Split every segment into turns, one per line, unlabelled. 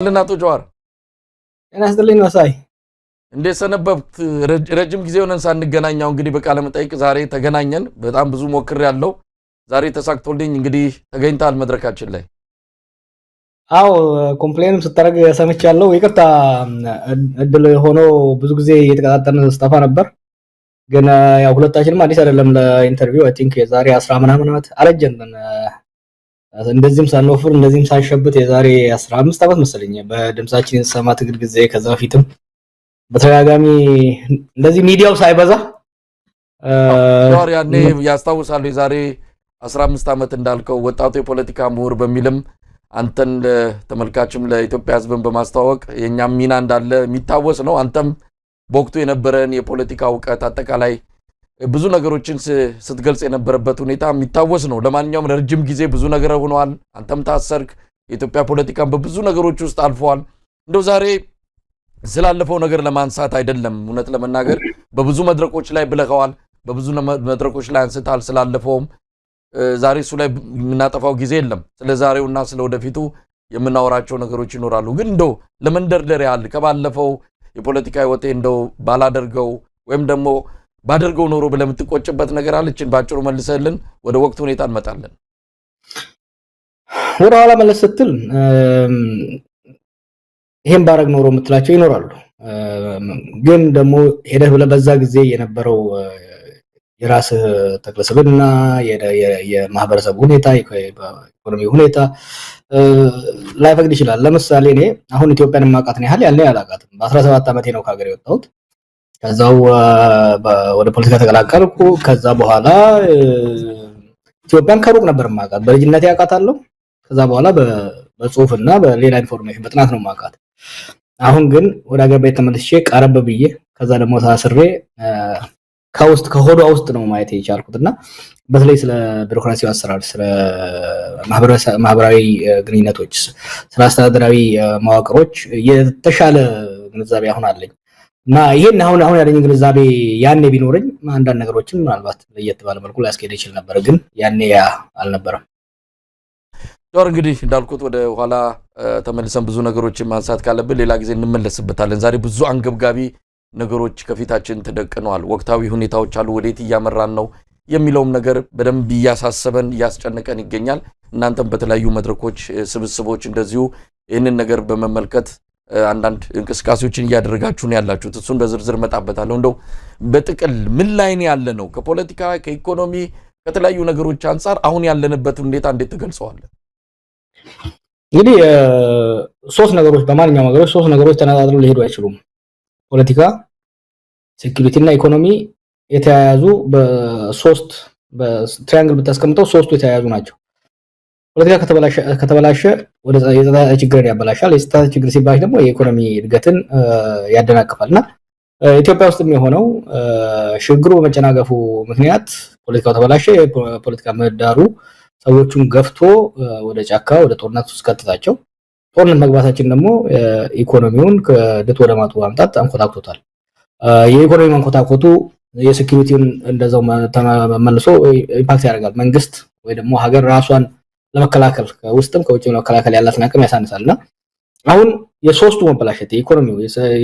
ለናቶ ጀዋር
እና አስደለኝ መሳይ
እንዴት ሰነበብት? ረጅም ጊዜ ሆነን ሳንገናኛው እንግዲህ በቃለ መጠይቅ ዛሬ ተገናኘን። በጣም ብዙ ሞክር ያለው ዛሬ ተሳክቶልኝ እንግዲህ ተገኝታል መድረካችን ላይ።
አዎ ኮምፕሌንም ስታረግ ሰምቻለሁ። ይቅርታ እድል ሆኖ ብዙ ጊዜ እየተቀጣጠርን ስጠፋ ነበር። ግን ያው ሁለታችንም አዲስ አይደለም ለኢንተርቪው አይ ቲንክ የዛሬ 10 ምናምን ዓመት አረጀን። እንደዚህም ሳንወፍር እንደዚህም ሳንሸብት የዛሬ 15 ዓመት መሰለኝ በድምጻችን ሰማ ትግል ጊዜ ከዛ በፊትም በተደጋጋሚ እንደዚህ ሚዲያው ሳይበዛ
ያኔ ያስታውሳሉ የዛሬ 15 ዓመት እንዳልከው ወጣቱ የፖለቲካ ምሁር በሚልም አንተን ለተመልካችም ለኢትዮጵያ ሕዝብን በማስተዋወቅ የኛም ሚና እንዳለ የሚታወስ ነው። አንተም በወቅቱ የነበረን የፖለቲካ ዕውቀት አጠቃላይ ብዙ ነገሮችን ስትገልጽ የነበረበት ሁኔታ የሚታወስ ነው። ለማንኛውም ረጅም ጊዜ ብዙ ነገር ሆኗል። አንተም ታሰርክ። የኢትዮጵያ ፖለቲካን በብዙ ነገሮች ውስጥ አልፈዋል። እንደው ዛሬ ስላለፈው ነገር ለማንሳት አይደለም፣ እውነት ለመናገር በብዙ መድረኮች ላይ ብለኸዋል፣ በብዙ መድረኮች ላይ አንስታል። ስላለፈውም ዛሬ እሱ ላይ የምናጠፋው ጊዜ የለም። ስለ ዛሬውና ስለ ወደፊቱ የምናወራቸው ነገሮች ይኖራሉ። ግን እንደው ለመንደርደር ያህል ከባለፈው የፖለቲካ ህይወቴ እንደው ባላደርገው ወይም ደግሞ ባደርገው ኖሮ ብለህ የምትቆጭበት ነገር አለችን? ባጭሩ መልሰልን ወደ ወቅቱ ሁኔታ እንመጣለን።
ወደ ኋላ መለስ ስትል ይሄን ባረግ ኖሮ የምትላቸው ይኖራሉ። ግን ደግሞ ሄደህ ብለህ በዛ ጊዜ የነበረው የራስ ተክለሰብና የማህበረሰብ ሁኔታ የኢኮኖሚ ሁኔታ ላይፈቅድ ይችላል። ለምሳሌ እኔ አሁን ኢትዮጵያን የማውቃትን ያህል ያለ ያላውቃትም በ17 ዓመቴ ነው ከሀገር የወጣሁት። ከዛው ወደ ፖለቲካ ተቀላቀልኩ። ከዛ በኋላ ኢትዮጵያን ከሩቅ ነበር የማውቃት፣ በልጅነቴ አውቃታለሁ። ከዛ በኋላ በጽሁፍና በሌላ ኢንፎርሜሽን በጥናት ነው የማውቃት። አሁን ግን ወደ ሀገር ቤት ተመልሼ ቀረብ ብዬ ከዛ ደግሞ ታስሬ ከውስጥ ከሆዷ ውስጥ ነው ማየት የቻልኩትና በተለይ ስለ ቢሮክራሲው አሰራር፣ ስለ ማህበራዊ ግንኙነቶች፣ ስለ አስተዳደራዊ መዋቅሮች የተሻለ ግንዛቤ አሁን አለኝ እና ይሄን አሁን ያለኝ ግንዛቤ ያኔ ቢኖርኝ አንዳንድ ነገሮችን ምናልባት ለየት ባለ መልኩ ላስኬድ ይችል ነበር። ግን ያኔ ያ አልነበረም።
ዶር እንግዲህ እንዳልኩት ወደ ኋላ ተመልሰን ብዙ ነገሮችን ማንሳት ካለብን ሌላ ጊዜ እንመለስበታለን። ዛሬ ብዙ አንገብጋቢ ነገሮች ከፊታችን ተደቅነዋል። ወቅታዊ ሁኔታዎች አሉ። ወዴት እያመራን ነው የሚለውም ነገር በደንብ እያሳሰበን እያስጨነቀን ይገኛል። እናንተም በተለያዩ መድረኮች ስብስቦች እንደዚሁ ይህንን ነገር በመመልከት አንዳንድ እንቅስቃሴዎችን እያደረጋችሁ ነው ያላችሁት። እሱን በዝርዝር መጣበታለሁ። እንደው በጥቅል ምን ላይ ነው ያለ ነው? ከፖለቲካ ከኢኮኖሚ ከተለያዩ ነገሮች አንጻር አሁን ያለንበት ሁኔታ እንዴት ትገልጸዋለህ?
እንግዲህ ሶስት ነገሮች በማንኛውም ነገሮች ሶስት ነገሮች ተነጣጥለው ሊሄዱ አይችሉም። ፖለቲካ፣ ሴኩሪቲ እና ኢኮኖሚ የተያያዙ በሶስት በትራያንግል ብታስቀምጠው ሶስቱ የተያያዙ ናቸው። ፖለቲካ ከተበላሸ ወደ የጸጥታ ችግርን ያበላሻል። የጸጥታ ችግር ሲባል ደግሞ የኢኮኖሚ እድገትን ያደናቅፋልና ኢትዮጵያ ውስጥም የሆነው ሽግሩ በመጨናገፉ ምክንያት ፖለቲካው ተበላሸ። የፖለቲካ ምህዳሩ ሰዎቹን ገፍቶ ወደ ጫካ ወደ ጦርነት ውስጥ ከተታቸው። ጦርነት መግባታችን ደግሞ ኢኮኖሚውን ከድጥ ወደ ማጡ ማምጣት አንኮታኩቶታል። የኢኮኖሚ መንኮታኮቱ የሴኩሪቲውን እንደዛው ተመልሶ ኢምፓክት ያደርጋል። መንግስት ወይ ደግሞ ሀገር ራሷን ለመከላከል ከውስጥም ከውጭም ለመከላከል ያላትን አቅም ያሳንሳልና አሁን የሶስቱ መበላሸት የኢኮኖሚው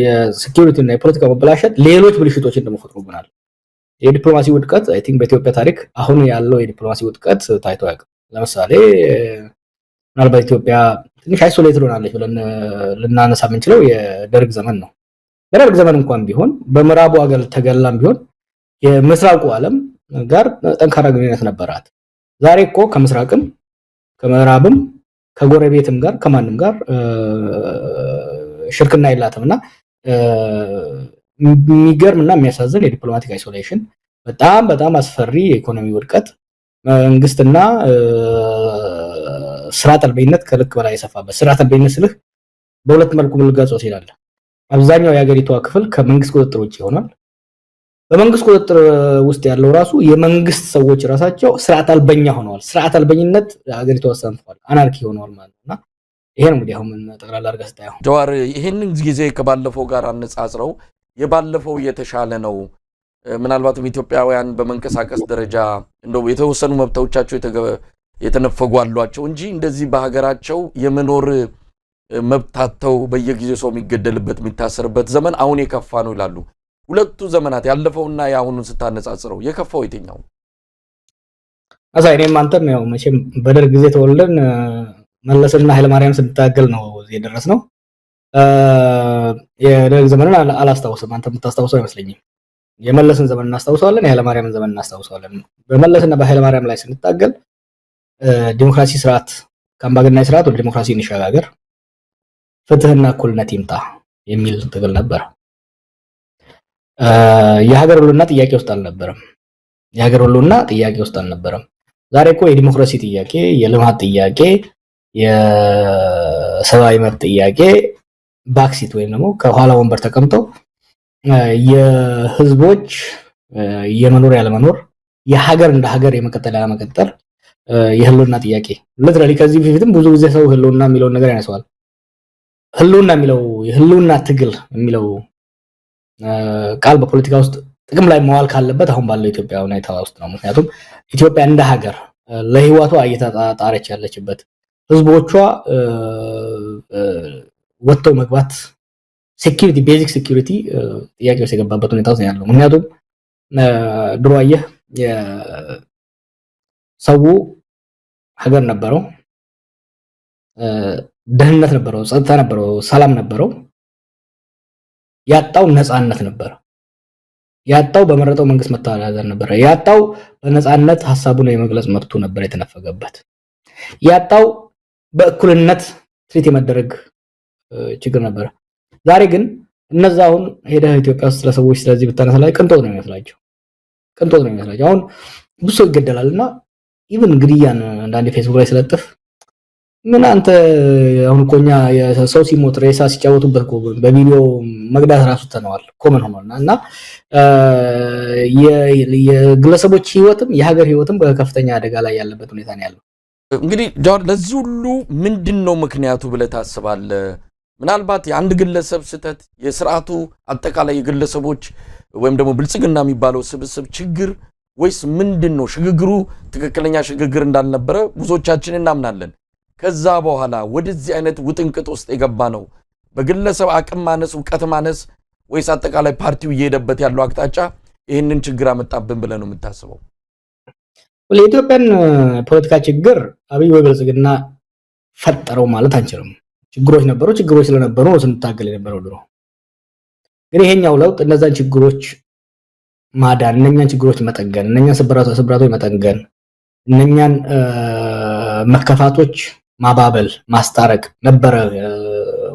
የሴኩሪቲ እና የፖለቲካ መበላሸት ሌሎች ብልሽቶችን ደግሞ ፈጥሮብናል። የዲፕሎማሲ ውድቀት አይ ቲንክ በኢትዮጵያ ታሪክ አሁን ያለው የዲፕሎማሲ ውድቀት ታይቶ ያውቃል። ለምሳሌ ምናልባት ኢትዮጵያ ትንሽ አይሶሌትድ ሆናለች ብለን ልናነሳ የምንችለው የደርግ ዘመን ነው። በደርግ ዘመን እንኳን ቢሆን በምዕራቡ ሀገር ተገላም ቢሆን የምስራቁ ዓለም ጋር ጠንካራ ግንኙነት ነበራት። ዛሬ እኮ ከምስራቅም ከምዕራብም ከጎረቤትም ጋር ከማንም ጋር ሽርክና የላትምና የሚገርምና የሚያሳዝን የዲፕሎማቲክ አይሶሌሽን፣ በጣም አስፈሪ የኢኮኖሚ ውድቀት፣ መንግስትና ስራ ጠልበኝነት ከልክ በላይ የሰፋበት። ስራ ጠልበኝነት ስልህ በሁለት መልኩ ልገልጸው ይችላል። አብዛኛው የሀገሪቷ ክፍል ከመንግስት ቁጥጥር ውጭ ሆኗል። በመንግስት ቁጥጥር ውስጥ ያለው ራሱ የመንግስት ሰዎች ራሳቸው ስርዓት አልበኛ ሆነዋል። ስርዓት አልበኝነት ሀገሪቷ ወሰንቷል፣ አናርኪ ሆነዋል ማለት ነውና ይሄ ነው እንግዲህ አሁን ጠቅላላ አድርገህ ስታየው
ጀዋር፣ ይሄንን ጊዜ ከባለፈው ጋር አነጻጽረው የባለፈው የተሻለ ነው። ምናልባትም ኢትዮጵያውያን በመንቀሳቀስ ደረጃ እንደው የተወሰኑ መብቶቻቸው የተነፈጉ አሏቸው እንጂ እንደዚህ በሀገራቸው የመኖር መብታተው በየጊዜው ሰው የሚገደልበት የሚታሰርበት ዘመን አሁን የከፋ ነው ይላሉ። ሁለቱ ዘመናት ያለፈውና ያሁኑን ስታነጻጽረው የከፋው የትኛው?
እኔም አንተም ያው መቼም በደርግ ጊዜ ተወልደን መለስና ኃይለማርያም ስንታገል ነው እዚህ የደረስነው። የደርግ ዘመንን አላስታውስም። አንተ የምታስታውሰው አይመስለኝም። የመለስን ዘመን እናስታውሰዋለን፣ የኃይለማርያምን ዘመን እናስታውሰዋለን። በመለስና በኃይለማርያም ላይ ስንታገል ዲሞክራሲ ስርዓት ከአምባገነናዊ ስርዓት ወደ ዲሞክራሲ እንሸጋገር፣ ፍትህና እኩልነት ይምጣ የሚል ትግል ነበር። የሀገር ሁሉና ጥያቄ ውስጥ አልነበረም። የሀገር ሁሉና ጥያቄ ውስጥ አልነበረም። ዛሬ እኮ የዲሞክራሲ ጥያቄ፣ የልማት ጥያቄ፣ የሰብአዊ መብት ጥያቄ ባክሲት ወይም ደግሞ ከኋላ ወንበር ተቀምጠው የህዝቦች የመኖር ያለመኖር የሀገር እንደ ሀገር የመቀጠል ያለመቀጠል የህልውና ጥያቄ ለትራሊ ከዚህ በፊትም ብዙ ጊዜ ሰው ህልውና የሚለውን ነገር ያነሳዋል። ህልውና የሚለው የህልውና ትግል የሚለው ቃል በፖለቲካ ውስጥ ጥቅም ላይ መዋል ካለበት አሁን ባለው ኢትዮጵያ ሁኔታ ውስጥ ነው። ምክንያቱም ኢትዮጵያ እንደ ሀገር ለህይወቷ እየተጣጣረች ያለችበት ህዝቦቿ ወጥተው መግባት ሴኩሪቲ ቤዚክ ሴኩሪቲ ጥያቄ ውስጥ የገባበት ሁኔታ ነው ያለው። ምክንያቱም ድሮ አየህ ሰው ሀገር ነበረው፣ ደህንነት ነበረው፣ ጸጥታ ነበረው፣ ሰላም ነበረው። ያጣው ነፃነት ነበር። ያጣው በመረጠው መንግስት መተዳደር ነበር። ያጣው በነፃነት ሐሳቡን የመግለጽ መብቱ ነበር የተነፈገበት። ያጣው በእኩልነት ትሪት የመደረግ ችግር ነበር። ዛሬ ግን እነዛ አሁን ሄደህ ኢትዮጵያ ውስጥ ለሰዎች ስለዚህ ብታነሳ ላይ ቅንጦት ነው የሚመስላቸው። አሁን ብዙ ሰው ይገደላልና ኢቭን ግድያን አንዳንድ ፌስቡክ ላይ ስለጥፍ ምን አንተ አሁን ኮኛ የሰው ሲሞት ሬሳ ሲጫወቱበት በቪዲዮ መግዳት ራሱ ተነዋል ኮመን ሆኗልና እና የግለሰቦች ህይወትም የሀገር ህይወትም በከፍተኛ አደጋ ላይ ያለበት ሁኔታ ነው ያለው።
እንግዲህ ጃዋር ለዚህ ሁሉ ምንድነው ምክንያቱ ብለህ ታስባለህ? ምናልባት የአንድ ግለሰብ ስህተት፣ የስርዓቱ አጠቃላይ የግለሰቦች ወይም ደግሞ ብልጽግና የሚባለው ስብስብ ችግር ወይስ ምንድነው? ሽግግሩ ትክክለኛ ሽግግር እንዳልነበረ ብዙዎቻችን እናምናለን። ከዛ በኋላ ወደዚህ አይነት ውጥንቅጥ ውስጥ የገባ ነው በግለሰብ አቅም ማነስ፣ ዕውቀት ማነስ ወይስ አጠቃላይ ፓርቲው እየሄደበት ያለው አቅጣጫ ይህንን ችግር አመጣብን ብለህ ነው የምታስበው?
ለኢትዮጵያን ፖለቲካ ችግር አብይ ወይ ብልጽግና ፈጠረው ማለት አንችልም። ችግሮች ነበሩ። ችግሮች ስለነበሩ ነው ስንታገል የነበረው ድሮ። ግን ይሄኛው ለውጥ እነዛን ችግሮች ማዳን፣ እነኛን ችግሮች መጠገን፣ እነኛን ስብራቶች መጠገን፣ እነኛን መከፋቶች ማባበል፣ ማስታረቅ ነበረ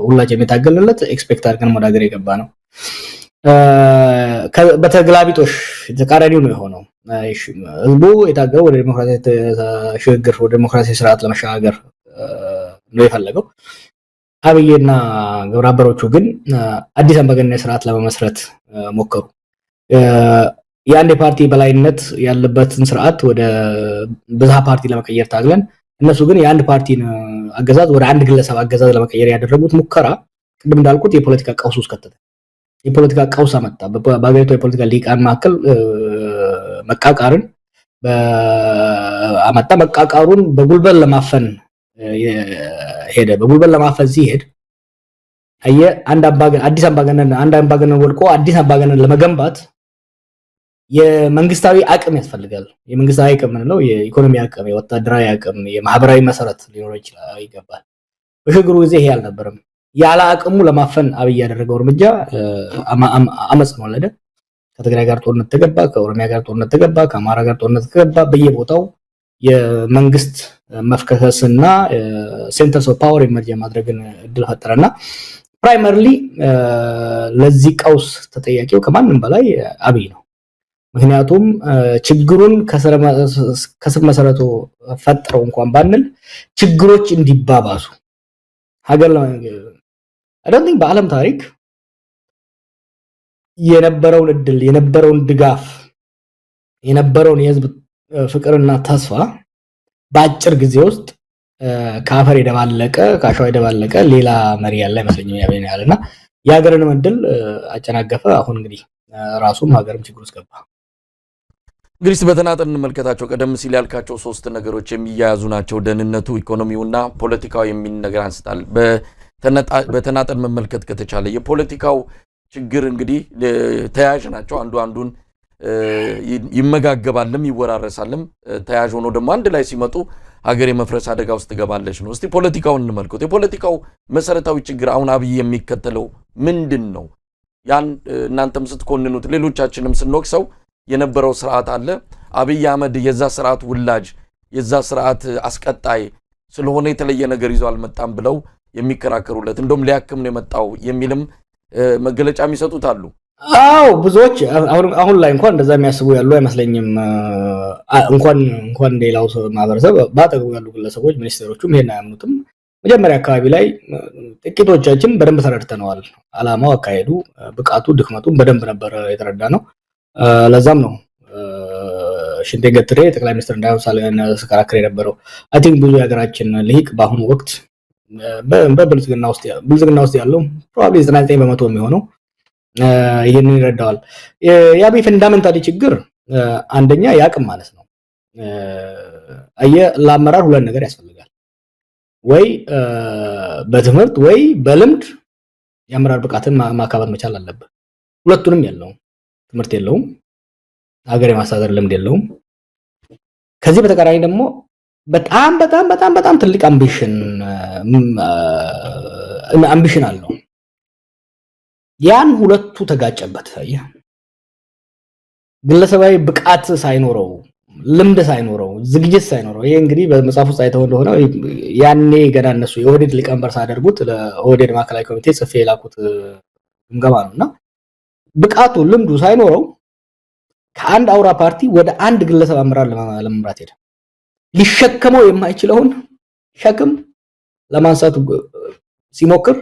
ሁላችንም የታገልንለት ኤክስፔክት አድርገን ወደ ሀገር የገባ ነው። በተግላቢጦሽ ተቃራኒው ነው የሆነው። ህዝቡ የታገለው ወደ ዲሞክራሲ ሽግግር፣ ወደ ዲሞክራሲ ስርዓት ለመሸጋገር ነው የፈለገው። አብይና ግብረ አበሮቹ ግን አዲስ አምባገነናዊ ስርዓት ለመመስረት ሞከሩ። የአንድ ፓርቲ በላይነት ያለበትን ስርዓት ወደ ብዝሃ ፓርቲ ለመቀየር ታግለን፣ እነሱ ግን የአንድ ፓርቲን አገዛዝ ወደ አንድ ግለሰብ አገዛዝ ለመቀየር ያደረጉት ሙከራ ቅድም እንዳልኩት የፖለቲካ ቀውስ ውስጥ ከተተ። የፖለቲካ ቀውስ አመጣ። በአገሪቱ የፖለቲካ ሊቃን መካከል መቃቃርን አመጣ። መቃቃሩን በጉልበት ለማፈን ሄደ። በጉልበት ለማፈን ሲሄድ አንድ አምባገነን ወድቆ አዲስ አምባገነን ለመገንባት የመንግስታዊ አቅም ያስፈልጋል። የመንግስታዊ አቅም ነው የኢኮኖሚ አቅም፣ የወታደራዊ አቅም፣ የማህበራዊ መሰረት ሊኖር ይገባል። በሽግግሩ ጊዜ ይሄ አልነበረም። ያለ አቅሙ ለማፈን አብይ ያደረገው እርምጃ አመጽ ነው ወለደ። ከትግራይ ጋር ጦርነት ተገባ፣ ከኦሮሚያ ጋር ጦርነት ተገባ፣ ከአማራ ጋር ጦርነት ተገባ። በየቦታው የመንግስት መፍከከስና ሴንተርስ ኦፍ ፓወር ኢመርጅ ማድረግን እድል ፈጠረና ፕራይመሪሊ ለዚህ ቀውስ ተጠያቂው ከማንም በላይ አብይ ነው። ምክንያቱም ችግሩን ከስር መሰረቱ ፈጥረው እንኳን ባንል ችግሮች እንዲባባሱ ሀገር አይደለም በዓለም ታሪክ የነበረውን እድል፣ የነበረውን ድጋፍ፣ የነበረውን የህዝብ ፍቅርና ተስፋ በአጭር ጊዜ ውስጥ ከአፈር የደባለቀ ከአሸዋ የደባለቀ ሌላ መሪ ያለ አይመስለኝም ያለና የሀገርን እድል አጨናገፈ። አሁን እንግዲህ ራሱም ሀገርም ችግር ውስጥ ገባ።
እንግዲህ በተናጠል እንመልከታቸው። ቀደም ሲል ያልካቸው ሶስት ነገሮች የሚያያዙ ናቸው። ደህንነቱ፣ ኢኮኖሚውና ፖለቲካው የሚል ነገር አንስታል። በተናጠል መመልከት ከተቻለ የፖለቲካው ችግር እንግዲህ ተያያዥ ናቸው። አንዱ አንዱን ይመጋገባልም ይወራረሳልም። ተያያዥ ሆኖ ደግሞ አንድ ላይ ሲመጡ ሀገር የመፍረስ አደጋ ውስጥ ትገባለች ነው። እስቲ ፖለቲካውን እንመልከት። የፖለቲካው መሰረታዊ ችግር አሁን አብይ የሚከተለው ምንድን ነው? ያን እናንተም ስትኮንኑት ሌሎቻችንም ስንወቅሰው የነበረው ስርዓት አለ። አብይ አህመድ የዛ ስርዓት ውላጅ የዛ ስርዓት አስቀጣይ ስለሆነ የተለየ ነገር ይዞ አልመጣም ብለው የሚከራከሩለት እንደውም ሊያክም ነው የመጣው የሚልም መገለጫ የሚሰጡት አሉ።
አዎ ብዙዎች አሁን ላይ እንኳን እንደዛ የሚያስቡ ያሉ አይመስለኝም። እንኳን ሌላው ማህበረሰብ ባጠገቡ ያሉ ግለሰቦች ሚኒስቴሮቹም ይሄን አያምኑትም። መጀመሪያ አካባቢ ላይ ጥቂቶቻችን በደንብ ተረድተነዋል። አላማው፣ አካሄዱ፣ ብቃቱ፣ ድክመቱን በደንብ ነበር የተረዳ ነው። ለዛም ነው ሽንቴ ገትሬ ጠቅላይ ሚኒስትር እንዳይሆን ስከራከር የነበረው። አይ ቲንክ ብዙ የሀገራችን ልሂቅ በአሁኑ ወቅት በብልጽግና ውስጥ ያለው ፕሮባብሊ 99 በመቶ የሚሆነው ይሄንን ይረዳዋል። የአብይ ፈንዳሜንታሊ ችግር አንደኛ የአቅም ማለት ነው። ለአመራር ሁለት ነገር ያስፈልጋል። ወይ በትምህርት ወይ በልምድ የአመራር ብቃትን ማካበት መቻል አለበት። ሁለቱንም የለውም። ትምህርት የለውም፣ ሀገር የማስተዳደር ልምድ የለውም። ከዚህ በተቃራኒ ደግሞ በጣም በጣም በጣም በጣም ትልቅ አምቢሽን አለው። ያን ሁለቱ ተጋጨበት። ግለሰባዊ ብቃት ሳይኖረው፣ ልምድ ሳይኖረው፣ ዝግጅት ሳይኖረው፣ ይሄ እንግዲህ በመጽሐፍ ውስጥ አይተው እንደሆነ ያኔ ገና እነሱ የኦህዴድ ሊቀመንበር ሳደርጉት ለኦህዴድ ማዕከላዊ ኮሚቴ ጽፌ የላኩት ግምገማ ነውና ብቃቱ ልምዱ ሳይኖረው ከአንድ አውራ ፓርቲ ወደ አንድ ግለሰብ አመራር ለመምራት ሄደ። ሊሸከመው የማይችለውን ሸክም ለማንሳት ሲሞክር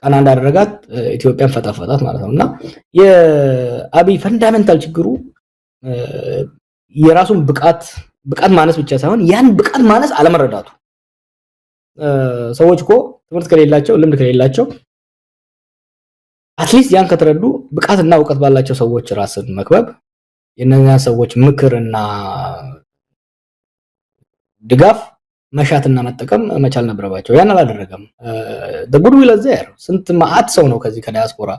ቀና እንዳደረጋት ኢትዮጵያን ፈጣፈጣት ማለት ነውና የአብይ ፈንዳሜንታል ችግሩ የራሱን ብቃት ማነስ ብቻ ሳይሆን ያን ብቃት ማነስ አለመረዳቱ። ሰዎች እኮ ትምህርት ከሌላቸው ልምድ ከሌላቸው አትሊስት ያን ከተረዱ ብቃትና እውቀት ባላቸው ሰዎች ራስን መክበብ የነኛ ሰዎች ምክርና ድጋፍ መሻትና መጠቀም መቻል ነበረባቸው። ያን አላደረገም። ጉድዊል ዘር ስንት ማአት ሰው ነው ከዚህ ከዲያስፖራ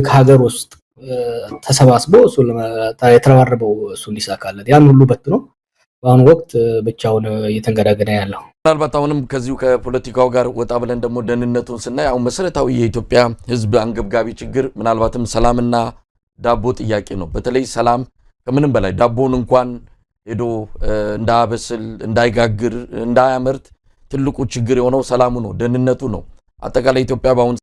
ከሀገር ውስጥ ተሰባስቦ እሱ የተረባረበው እሱ እንዲሳካለት ያን ሁሉ በትኖ በአሁኑ ወቅት ብቻውን እየተንገዳገደ ያለው።
ምናልባት አሁንም ከዚሁ ከፖለቲካው ጋር ወጣ ብለን ደግሞ ደህንነቱን ስናይ አሁን መሰረታዊ የኢትዮጵያ ሕዝብ አንገብጋቢ ችግር ምናልባትም ሰላምና ዳቦ ጥያቄ ነው። በተለይ ሰላም ከምንም በላይ ዳቦን እንኳን ሄዶ እንዳያበስል፣ እንዳይጋግር፣ እንዳያመርት ትልቁ ችግር የሆነው ሰላሙ ነው፣ ደህንነቱ ነው። አጠቃላይ ኢትዮጵያ በአሁን